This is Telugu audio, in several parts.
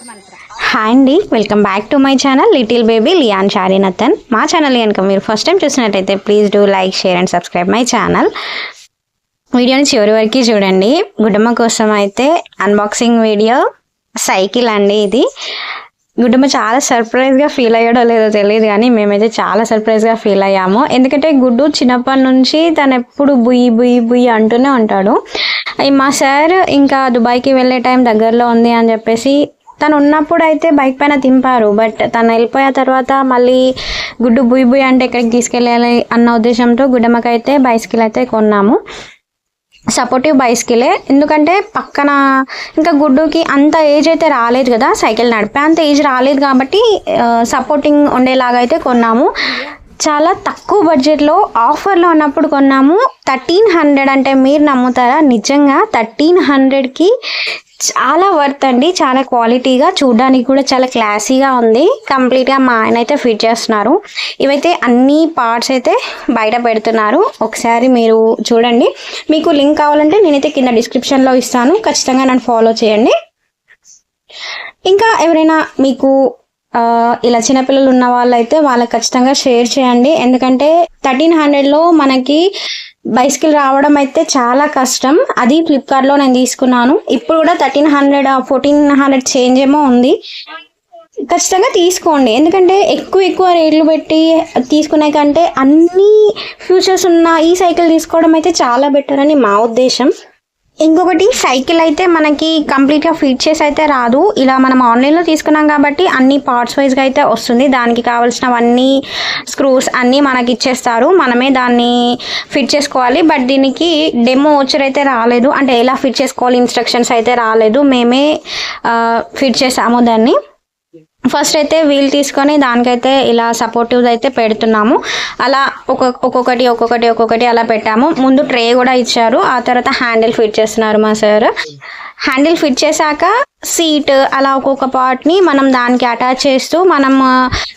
హాయ్ అండి, welcome back to my channel little baby లియాన్ షారీనతన్. మా ఛానల్ కనుక మీరు ఫస్ట్ టైం చూసినట్టయితే please do like, share and subscribe my channel. వీడియోని చివరి వరకు చూడండి. గుడ్డమ్మ కోసం అయితే అన్బాక్సింగ్ వీడియో. సైకిల్ అండి ఇది. గుడ్డమ్మ చాలా సర్ప్రైజ్గా ఫీల్ అయ్యాడో లేదో తెలియదు, కానీ మేమైతే చాలా సర్ప్రైజ్గా ఫీల్ అయ్యాము. ఎందుకంటే గుడ్డు చిన్నప్పటి నుంచి తను ఎప్పుడు బుయ్యి బుయ్యి బుయ్యి అంటూనే ఉంటాడు. మా సార్ ఇంకా దుబాయ్కి వెళ్ళే టైం దగ్గరలో ఉంది అని చెప్పేసి తను ఉన్నప్పుడు అయితే బైక్ పైన తింపారు. బట్ తను వెళ్ళిపోయిన తర్వాత మళ్ళీ గుడ్డు బుయ్ బుయ్ అంటే ఎక్కడికి తీసుకెళ్ళాలి అన్న ఉద్దేశంతో గుడ్డమ్మకైతే బైసికల్ అయితే కొన్నాము. సపోర్టివ్ బైసికలే, ఎందుకంటే పక్కన ఇంకా గుడ్డుకి అంత ఏజ్ అయితే రాలేదు కదా, సైకిల్ నడిపే అంత ఏజ్ రాలేదు కాబట్టి సపోర్టింగ్ ఉండేలాగా అయితే కొన్నాము. చాలా తక్కువ బడ్జెట్లో ఆఫర్లో ఉన్నప్పుడు కొన్నాము. 1300 అంటే మీరు నమ్ముతారా? నిజంగా 1300కి చాలా వర్త్ అండి. చాలా క్వాలిటీగా, చూడడానికి కూడా చాలా క్లాసీగా ఉంది. కంప్లీట్గా మా ఆయన అయితే ఫిట్ చేస్తున్నారు. ఇవైతే అన్ని పార్ట్స్ అయితే బయట పెడుతున్నారు. ఒకసారి మీరు చూడండి. మీకు లింక్ కావాలంటే నేనైతే కింద డిస్క్రిప్షన్లో ఇస్తాను, ఖచ్చితంగా నన్ను ఫాలో చేయండి. ఇంకా ఎవరైనా మీకు ఇలా చిన్నపిల్లలు ఉన్న వాళ్ళైతే వాళ్ళకి ఖచ్చితంగా షేర్ చేయండి. ఎందుకంటే 1300లో మనకి బైసికల్ రావడం అయితే చాలా కష్టం. అది ఫ్లిప్కార్ట్లో నేను తీసుకున్నాను. ఇప్పుడు కూడా 1300 1400 చేంజ్ ఏమో ఉంది. ఖచ్చితంగా తీసుకోండి. ఎందుకంటే ఎక్కువ రేట్లు పెట్టి తీసుకునే కంటే అన్ని ఫ్యూచర్స్ ఉన్న ఈ సైకిల్ తీసుకోవడం అయితే చాలా బెటర్ అని మా ఉద్దేశం. ఇంకొకటి, సైకిల్ అయితే మనకి కంప్లీట్గా ఫిట్ చేసి అయితే రాదు. ఇలా మనం ఆన్లైన్లో తీసుకున్నాం కాబట్టి అన్ని పార్ట్స్ వైజ్గా అయితే వస్తుంది. దానికి కావాల్సినవన్నీ స్క్రూస్ అన్నీ మనకి ఇచ్చేస్తారు, మనమే దాన్ని ఫిట్ చేసుకోవాలి. బట్ దీనికి డెమో వచ్చర్ అయితే రాలేదు, అంటే ఎలా ఫిట్ చేసుకోవాలి ఇన్స్ట్రక్షన్స్ అయితే రాలేదు. మేమే ఫిట్ చేసాము దాన్ని. ఫస్ట్ అయితే వీల్ తీసుకొని దానికైతే ఇలా సపోర్టివ్ అయితే పెడుతున్నాము. అలా ఒక్కొక్కటి అలా పెట్టాము. ముందు ట్రే కూడా ఇచ్చారు. ఆ తర్వాత హ్యాండిల్ ఫిట్ చేస్తున్నారు మా సార్. హ్యాండిల్ ఫిట్ చేశాక సీట్ అలా ఒక్కొక్క పార్ట్ని మనం దానికి అటాచ్ చేస్తూ మనం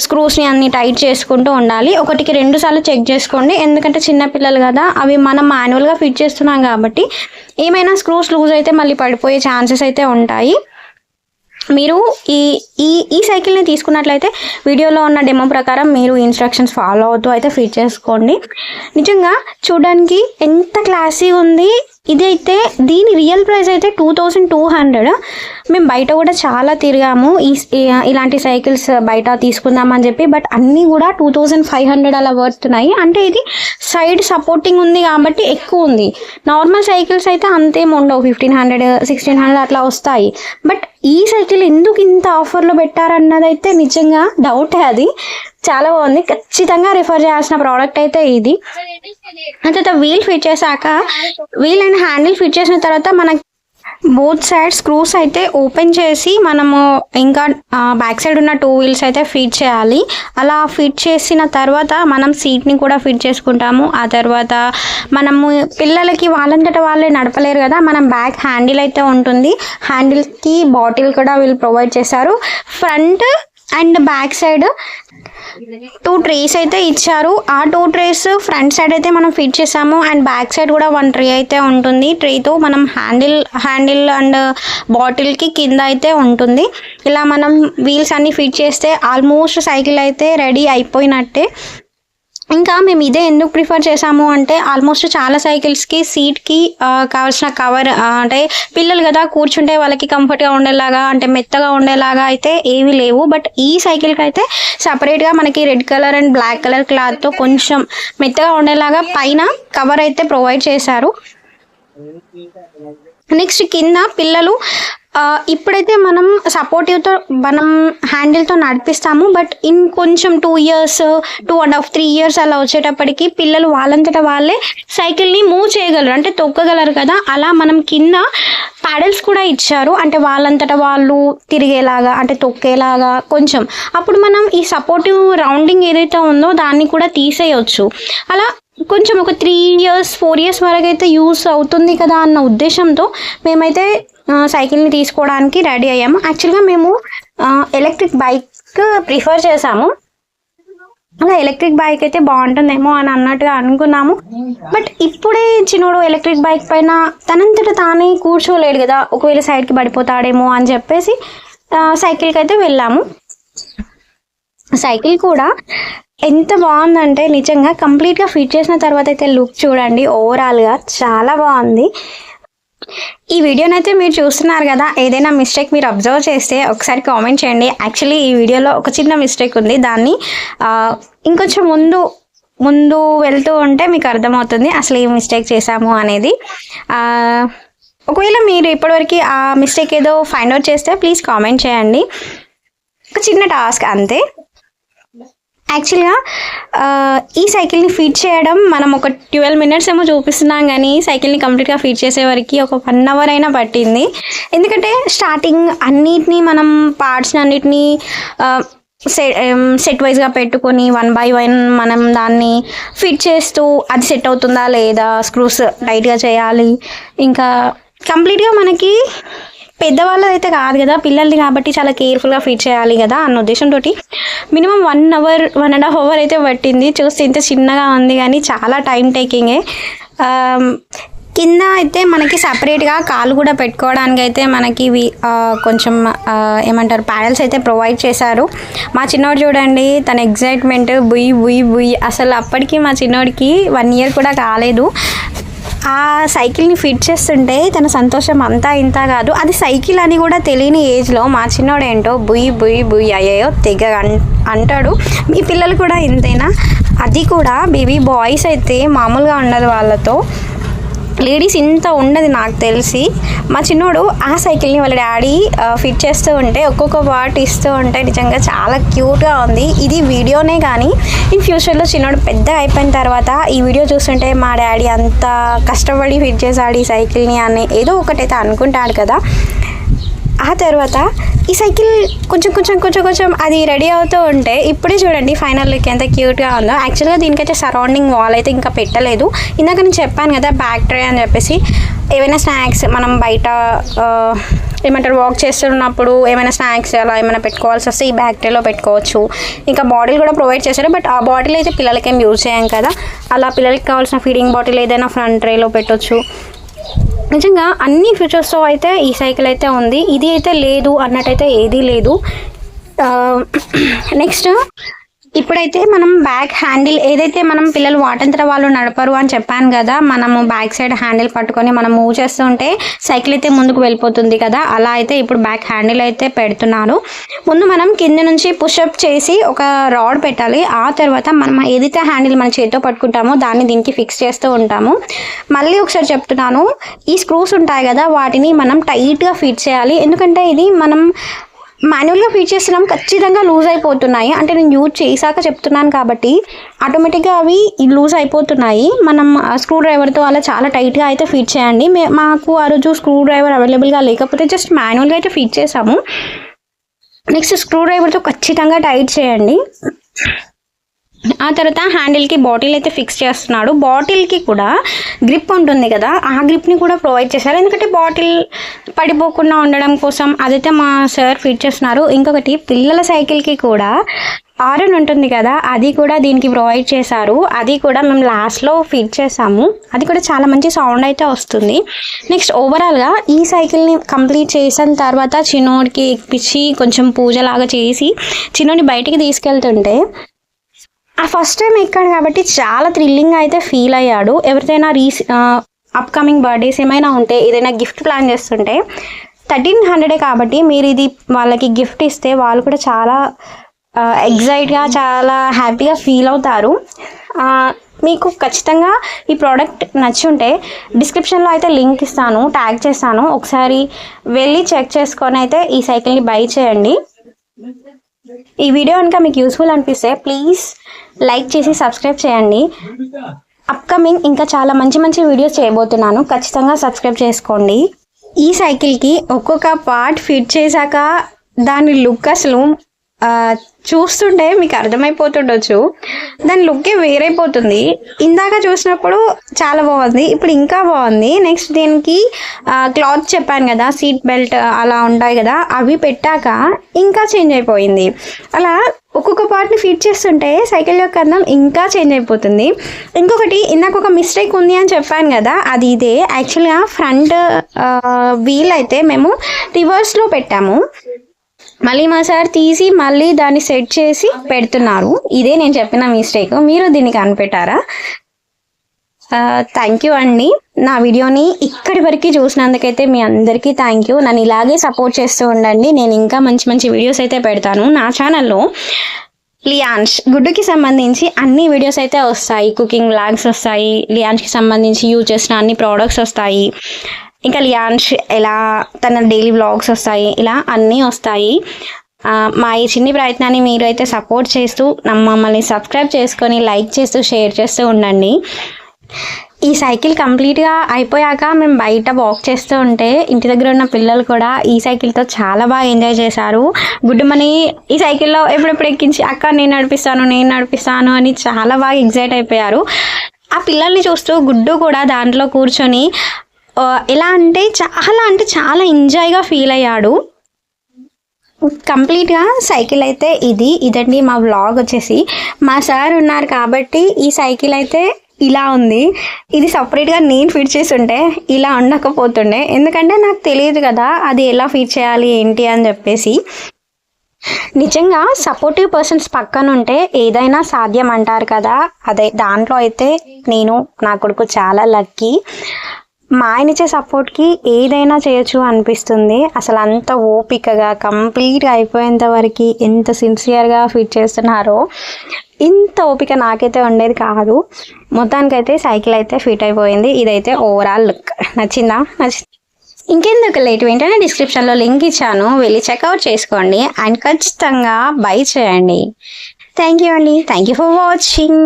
స్క్రూస్ని అన్ని టైట్ చేసుకుంటూ ఉండాలి. 1కి 2 సార్లు చెక్ చేసుకోండి. ఎందుకంటే చిన్నపిల్లలు కదా, అవి మనం మాన్యువల్గా ఫిట్ చేస్తున్నాం కాబట్టి ఏమైనా స్క్రూస్ లూజ్ అయితే మళ్ళీ పడిపోయే ఛాన్సెస్ అయితే ఉంటాయి. మీరు ఈ సైకిల్ని తీసుకున్నట్లయితే వీడియోలో ఉన్న డెమో ప్రకారం మీరు ఇన్స్ట్రక్షన్స్ ఫాలో అవుతూ అయితే ఫిట్ చేసుకోండి. నిజంగా చూడడానికి ఎంత క్లాసీ ఉంది. ఇదైతే దీని రియల్ ప్రైస్ అయితే 2200. మేము బయట కూడా చాలా తిరిగాము ఇలాంటి సైకిల్స్ బయట తీసుకుందామని చెప్పి. బట్ అన్నీ కూడా 2500 అలా పడుతున్నాయి. అంటే ఇది సైడ్ సపోర్టింగ్ ఉంది కాబట్టి ఎక్కువ ఉంది. నార్మల్ సైకిల్స్ అయితే అంతేం ఉండవు, 1500 1600 అట్లా వస్తాయి. బట్ ఈ సైకిల్ ఎందుకు ఇంత ఆఫర్లో పెట్టారన్నదైతే నిజంగా డౌటే. అది చాలా బాగుంది. ఖచ్చితంగా రిఫర్ చేయాల్సిన ప్రోడక్ట్ అయితే ఇది. తర్వాత వీల్ ఫిట్ చేశాక, వీల్ అండ్ హ్యాండిల్ ఫిట్ చేసిన తర్వాత మనకి బోత్ సైడ్ స్క్రూస్ అయితే ఓపెన్ చేసి మనము ఇంకా బ్యాక్ సైడ్ ఉన్న 2 వీల్స్ అయితే ఫిట్ చేయాలి. అలా ఫిట్ చేసిన తర్వాత మనం సీట్ని కూడా ఫిట్ చేసుకుంటాము. ఆ తర్వాత మనము పిల్లలకి వాళ్ళంతటా వాళ్ళే నడపలేరు కదా, మనం బ్యాక్ హ్యాండిల్ అయితే ఉంటుంది. హ్యాండిల్కి బాటిల్ కూడా వీళ్ళు ప్రొవైడ్ చేశారు. Front and back side 2 trace అయితే ఇచ్చారు. ఆ 2 ట్రేస్ ఫ్రంట్ సైడ్ అయితే మనం ఫిట్ చేసాము. అండ్ బ్యాక్ సైడ్ కూడా 1 ట్రే అయితే ఉంటుంది. ట్రేతో మనం హ్యాండిల్ అండ్ బాటిల్కి కింద అయితే ఉంటుంది. ఇలా మనం వీల్స్ అన్ని ఫిట్ చేస్తే ఆల్మోస్ట్ సైకిల్ అయితే రెడీ అయిపోయినట్టే. ఇంకా మేము ఇదే ఎందుకు ప్రిఫర్ చేసాము అంటే, ఆల్మోస్ట్ చాలా సైకిల్స్కి సీట్కి కావాల్సిన కవర్, అంటే పిల్లలు కదా కూర్చుంటే వాళ్ళకి కంఫర్ట్గా ఉండేలాగా, అంటే మెత్తగా ఉండేలాగా అయితే ఏమీ లేవు. బట్ ఈ సైకిల్కి అయితే సపరేట్గా మనకి red colour and black colour క్లాత్తో కొంచెం మెత్తగా ఉండేలాగా పైన కవర్ అయితే ప్రొవైడ్ చేశారు. నెక్స్ట్ కింద పిల్లలు ఇప్పుడైతే మనం సపోర్టివ్తో మనం హ్యాండిల్తో నడిపిస్తాము. బట్ కొంచెం 2 years 2.5 3 years అలా వచ్చేటప్పటికి పిల్లలు వాళ్ళంతటా వాళ్ళే సైకిల్ని మూవ్ చేయగలరు, అంటే తొక్కగలరు కదా. అలా మనం కింద ప్యాడల్స్ కూడా ఇచ్చారు, అంటే వాళ్ళంతటా వాళ్ళు తిరిగేలాగా, అంటే తొక్కేలాగా కొంచెం. అప్పుడు మనం ఈ సపోర్టివ్ రౌండింగ్ ఏదైతే ఉందో దాన్ని కూడా తీసేయచ్చు. అలా కొంచెం ఒక 3 years 4 years వరకు అయితే యూస్ అవుతుంది కదా అన్న ఉద్దేశంతో మేమైతే సైకిల్ని తీసుకోవడానికి రెడీ అయ్యాము. యాక్చువల్గా మేము ఎలక్ట్రిక్ బైక్ ప్రిఫర్ చేసాము. అలా ఎలక్ట్రిక్ బైక్ అయితే బాగుంటుందేమో అని అన్నట్టుగా అనుకున్నాము. బట్ ఇప్పుడే చిన్నోడు ఎలక్ట్రిక్ బైక్ పైన తనంతట తానే కూర్చోలేడు కదా, ఒకవేళ సైడ్కి పడిపోతాడేమో అని చెప్పేసి సైకిల్కి అయితే వెళ్ళాము. సైకిల్ కూడా ఎంత బాగుందంటే నిజంగా కంప్లీట్గా ఫిట్ చేసిన తర్వాత అయితే లుక్ చూడండి, ఓవరాల్గా చాలా బాగుంది. ఈ వీడియోనైతే మీరు చూస్తున్నారు కదా, ఏదైనా మిస్టేక్ మీరు అబ్జర్వ్ చేస్తే ఒకసారి కామెంట్ చేయండి. యాక్చువల్లీ ఈ వీడియోలో ఒక చిన్న మిస్టేక్ ఉంది, దాన్ని ఇంకొంచెం ముందు వెళ్తూ ఉంటే మీకు అర్థమవుతుంది అసలు ఏ మిస్టేక్ చేశాము అనేది. ఒకవేళ మీరు ఇప్పటివరకు ఆ మిస్టేక్ ఏదో ఫైండ్ అవుట్ చేస్తే ప్లీజ్ కామెంట్ చేయండి. ఒక చిన్న టాస్క్ అంతే. యాక్చువల్గా ఈ సైకిల్ని ఫిట్ చేయడం మనం ఒక 12 minutes ఏమో చూపిస్తున్నాం, కానీ సైకిల్ని కంప్లీట్గా ఫిట్ చేసే వరకు ఒక 1 hour అయినా పట్టింది. ఎందుకంటే స్టార్టింగ్ అన్నిటినీ మనం పార్ట్స్ని అన్నిటినీ సెట్ వైజ్గా పెట్టుకొని 1 by 1 మనం దాన్ని ఫిట్ చేస్తూ అది సెట్ అవుతుందా లేదా, స్క్రూస్ టైట్గా చేయాలి. ఇంకా కంప్లీట్గా మనకి పెద్దవాళ్ళది అయితే కాదు కదా, పిల్లల్ని కాబట్టి చాలా కేర్ఫుల్గా ఫిట్ చేయాలి కదా అన్న ఉద్దేశంతో మినిమం 1 hour 1.5 hour అయితే పట్టింది. చూస్తే ఇంత చిన్నగా ఉంది కానీ చాలా టైం టేకింగే. కింద అయితే మనకి సపరేట్గా కాలు కూడా పెట్టుకోవడానికి అయితే మనకి కొంచెం ఏమంటారు ప్యాడల్స్ అయితే ప్రొవైడ్ చేశారు. మా చిన్నోడు చూడండి, తన ఎగ్జైట్మెంట్ బుయ్ బుయ్ బుయ్. అసలు అప్పటికి మా చిన్నోడికి 1 year కూడా కాలేదు. ఆ సైకిల్ని ఫిట్ చేస్తుంటే తన సంతోషం అంతా ఇంత కాదు. అది సైకిల్ అని కూడా తెలియని ఏజ్లో మా చిన్నోడు ఏంటో బుయ్ బుయ్ బుయ్ అయ్యాయో తెగ అంటాడు. మీ పిల్లలు కూడా ఇంతేనా? అది కూడా బేబీ బాయ్స్ అయితే మామూలుగా ఉండదు, వాళ్ళతో లేడీస్ ఇంత ఉండదు నాకు తెలిసి. మా చిన్నోడు ఆ సైకిల్ని వాళ్ళ డాడీ ఫిట్ చేస్తూ ఉంటే ఒక్కొక్క పార్ట్ ఇస్తూ ఉంటే నిజంగా చాలా క్యూట్గా ఉంది. ఇది వీడియోనే కానీ ఇన్ ఫ్యూచర్లో చిన్నోడు పెద్దగా అయిపోయిన తర్వాత ఈ వీడియో చూస్తుంటే మా డాడీ అంత కష్టపడి ఫిట్ చేశాడు ఈ సైకిల్ని అని ఏదో ఒకటైతే అనుకుంటాడు కదా. ఆ తర్వాత ఈ సైకిల్ కొంచెం అది రెడీ అవుతూ ఉంటే ఇప్పుడే చూడండి ఫైనల్ లుక్ ఎంత క్యూట్గా ఉందో. యాక్చువల్గా దీనికైతే సరౌండింగ్ వాల్ అయితే ఇంకా పెట్టలేదు. ఇందాక నేను చెప్పాను కదా బ్యాక్ ట్రే అని చెప్పేసి, ఏమైనా స్నాక్స్ మనం బయట ఏమంటారు వాక్ చేస్తున్నప్పుడు ఏమైనా స్నాక్స్ అలా ఏమైనా పెట్టుకోవాల్సి వస్తే ఈ బ్యాక్ ట్రేలో పెట్టుకోవచ్చు. ఇంకా బాటిల్ కూడా ప్రొవైడ్ చేశారు, బట్ ఆ బాటిల్ అయితే పిల్లలకి ఏం యూజ్ చేయం కదా, అలా పిల్లలకి కావాల్సిన ఫీడింగ్ బాటిల్ ఏదైనా ఫ్రంట్ ట్రేలో పెట్టవచ్చు. నిజంగా అన్ని ఫీచర్స్తో అయితే ఈ సైకిల్ అయితే ఉంది. ఇది అయితే లేదు అన్నట్టయితే ఏదీ లేదు. నెక్స్ట్ ఇప్పుడైతే మనం బ్యాక్ హ్యాండిల్ ఏదైతే మనం పిల్లలు వాటంతట వాళ్ళు నడపరు అని చెప్పాను కదా, మనము బ్యాక్ సైడ్ హ్యాండిల్ పట్టుకొని మనం మూవ్ చేస్తుంటే సైకిల్ అయితే ముందుకు వెళ్ళిపోతుంది కదా, అలా అయితే ఇప్పుడు బ్యాక్ హ్యాండిల్ అయితే పెడుతున్నారు. ముందు మనం కింద నుంచి పుషప్ చేసి ఒక రాడ్ పెట్టాలి. ఆ తర్వాత మనం ఏదైతే హ్యాండిల్ మన చేతితో పట్టుకుంటామో దాన్ని దీనికి ఫిక్స్ చేస్తూ ఉంటాము. మళ్ళీ ఒకసారి చెప్తున్నాను, ఈ స్క్రూస్ ఉంటాయి కదా వాటిని మనం టైట్గా ఫిట్ చేయాలి. ఎందుకంటే ఇది మనం మాన్యువల్గా ఫిట్ చేస్తున్నాం, ఖచ్చితంగా లూజ్ అయిపోతున్నాయి. అంటే నేను యూజ్ చేశాక చెప్తున్నాను కాబట్టి ఆటోమేటిక్గా అవి లూజ్ అయిపోతున్నాయి. మనం స్క్రూ డ్రైవర్తో అలా చాలా టైట్గా అయితే ఫిట్ చేయండి. మాకు ఆ రోజు స్క్రూ డ్రైవర్ అవైలబుల్గా లేకపోతే జస్ట్ మాన్యువల్గా అయితే ఫిట్ చేసాము. నెక్స్ట్ స్క్రూ డ్రైవర్తో ఖచ్చితంగా టైట్ చేయండి. ఆ తర్వాత హ్యాండిల్కి బాటిల్ అయితే ఫిక్స్ చేస్తున్నాడు. బాటిల్కి కూడా గ్రిప్ ఉంటుంది కదా, ఆ గ్రిప్ని కూడా ప్రొవైడ్ చేశారు. ఎందుకంటే బాటిల్ పడిపోకుండా ఉండడం కోసం అదైతే మా సార్ ఫిట్ చేస్తున్నారు. ఇంకొకటి పిల్లల సైకిల్కి కూడా ఆరన్ ఉంటుంది కదా, అది కూడా దీనికి ప్రొవైడ్ చేశారు. అది కూడా మేము లాస్ట్లో ఫిట్ చేసాము. అది కూడా చాలా మంచి సౌండ్ అయితే వస్తుంది. నెక్స్ట్ ఓవరాల్గా ఈ సైకిల్ని కంప్లీట్ చేసిన తర్వాత చిన్నోడికి ఎక్కించి కొంచెం పూజలాగా చేసి చిన్నోడిని బయటికి తీసుకెళ్తుంటే ఆ ఫస్ట్ టైం ఎక్కాడు కాబట్టి చాలా థ్రిల్లింగ్ అయితే ఫీల్ అయ్యాడు. ఎవరిదైనా అప్కమింగ్ బర్త్డేస్ ఏమైనా ఉంటే ఏదైనా గిఫ్ట్ ప్లాన్ చేస్తుంటే 1300 కాబట్టి మీరు ఇది వాళ్ళకి గిఫ్ట్ ఇస్తే వాళ్ళు కూడా చాలా ఎగ్జైట్గా చాలా హ్యాపీగా ఫీల్ అవుతారు. మీకు ఖచ్చితంగా ఈ ప్రోడక్ట్ నచ్చి ఉంటే డిస్క్రిప్షన్లో అయితే లింక్ ఇస్తాను, ట్యాగ్ చేస్తాను. ఒకసారి వెళ్ళి చెక్ చేసుకొని అయితే ఈ సైకిల్ని బై చేయండి. ఈ వీడియో కనుక మీకు యూస్ఫుల్ అనిపిస్తే ప్లీజ్ లైక్ చేసి సబ్స్క్రైబ్ చేయండి. అప్కమింగ్ ఇంకా చాలా మంచి వీడియోస్ చేయబోతున్నాను, ఖచ్చితంగా సబ్స్క్రైబ్ చేసుకోండి. ఈ సైకిల్కి ఒక్కొక్క పార్ట్ ఫిట్ చేశాక దాని లుక్ అసలు చూస్తుంటే మీకు అర్థమైపోతుండొచ్చు, దాని లుక్కే వేరైపోతుంది. ఇందాక చూసినప్పుడు చాలా బాగుంది, ఇప్పుడు ఇంకా బాగుంది. నెక్స్ట్ దీనికి క్లాత్ చెప్పాను కదా, సీట్ బెల్ట్ అలా ఉంటాయి కదా, అవి పెట్టాక ఇంకా చేంజ్ అయిపోయింది. అలా ఒక్కొక్క పార్ట్ని ఫిట్ చేస్తుంటే సైకిల్ యొక్క అందం ఇంకా చేంజ్ అయిపోతుంది. ఇంకొకటి ఇందాక ఒక మిస్టేక్ ఉంది అని చెప్పాను కదా, అది ఇదే. యాక్చువల్గా ఫ్రంట్ వీల్ అయితే మేము రివర్స్లో పెట్టాము. మళ్ళీ మా సార్ తీసి మళ్ళీ దాన్ని సెట్ చేసి పెడుతున్నారు. ఇదే నేను చెప్పిన మిస్టేక్. మీరు దీన్ని కనిపెట్టారా? థ్యాంక్ యూ అండి. నా వీడియోని ఇక్కడి వరకు చూసినందుకైతే మీ అందరికీ థ్యాంక్ యూ. నన్ను ఇలాగే సపోర్ట్ చేస్తూ ఉండండి. నేను ఇంకా మంచి మంచి వీడియోస్ అయితే పెడతాను. నా ఛానల్లో లియాన్స్ గుడ్డుకి సంబంధించి అన్ని వీడియోస్ అయితే వస్తాయి. కుకింగ్ వ్లాగ్స్ వస్తాయి, లియాన్స్కి సంబంధించి యూజ్ చేసిన అన్ని ప్రోడక్ట్స్ వస్తాయి, ఇంకా లియాన్స్ ఎలా తన డైలీ వ్లాగ్స్ వస్తాయి, ఇలా అన్నీ వస్తాయి. మా ఈ చిన్ని ప్రయత్నాన్ని మీరు అయితే సపోర్ట్ చేస్తూ మమ్మల్ని సబ్స్క్రైబ్ చేసుకొని లైక్ చేస్తూ షేర్ చేస్తూ ఉండండి. ఈ సైకిల్ కంప్లీట్గా అయిపోయాక మేము బయట వాక్ చేస్తూ ఉంటే ఇంటి దగ్గర ఉన్న పిల్లలు కూడా ఈ సైకిల్తో చాలా బాగా ఎంజాయ్ చేశారు. గుడ్డుమని ఈ సైకిల్లో ఎప్పుడెప్పుడు ఎక్కించి అక్క నేను నడిపిస్తాను అని చాలా బాగా ఎగ్జైట్ అయిపోయారు. ఆ పిల్లల్ని చూస్తూ గుడ్డు కూడా దాంట్లో కూర్చొని ఎలా అంటే చాలా ఎంజాయ్గా ఫీల్ అయ్యాడు. కంప్లీట్గా సైకిల్ అయితే ఇదండి మా వ్లాగ్ వచ్చేసి. మా సార్ ఉన్నారు కాబట్టి ఈ సైకిల్ అయితే ఇలా ఉంది. ఇది సపరేట్గా నేను ఫిట్ చేసి ఉంటే ఇలా ఉండకపోతుండే, ఎందుకంటే నాకు తెలియదు కదా అది ఎలా ఫిట్ చేయాలి ఏంటి అని చెప్పేసి. నిజంగా సపోర్టివ్ పర్సన్స్ పక్కన ఉంటే ఏదైనా సాధ్యం అంటారు కదా, అదే దాంట్లో అయితే నేను నా కొడుకు చాలా లక్కీ. మా ఆయన ఇచ్చే సపోర్ట్కి ఏదైనా చేయొచ్చు అనిపిస్తుంది. అసలు అంత ఓపికగా కంప్లీట్గా అయిపోయేంత వరకు ఎంత సిన్సియర్గా ఫిట్ చేస్తున్నారో ఇంత ఓపిక నాకైతే ఉండేది కాదు. మొత్తానికైతే సైకిల్ అయితే ఫిట్ అయిపోయింది. ఇదైతే ఓవరాల్ లుక్. నచ్చిందా? ఇంకెందుకు లేట్, వెంటనే డిస్క్రిప్షన్లో లింక్ ఇచ్చాను, వెళ్ళి చెక్అవుట్ చేసుకోండి అండ్ ఖచ్చితంగా బై చేయండి. థ్యాంక్ యూ అండి. Thank you for watching.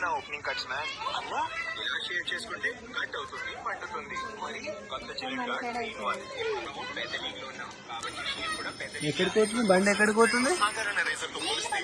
నా ఓపెనింగ్ కట్స్ మ్యాన్ అమ్మా ఇలా షేర్ చేసుకుంటే కట్ అవుతుంది పండుతుంది మరి కొత్త చిలికా పెద్ద లీగ్ లో ఉన్నాం కాబట్టి షేర్ కూడా పెద్ద. ఎక్కడికి పోతుంది బండి? ఎక్కడికి పోతుంది? సాధారణ రేసర్ తో పోలిస్తే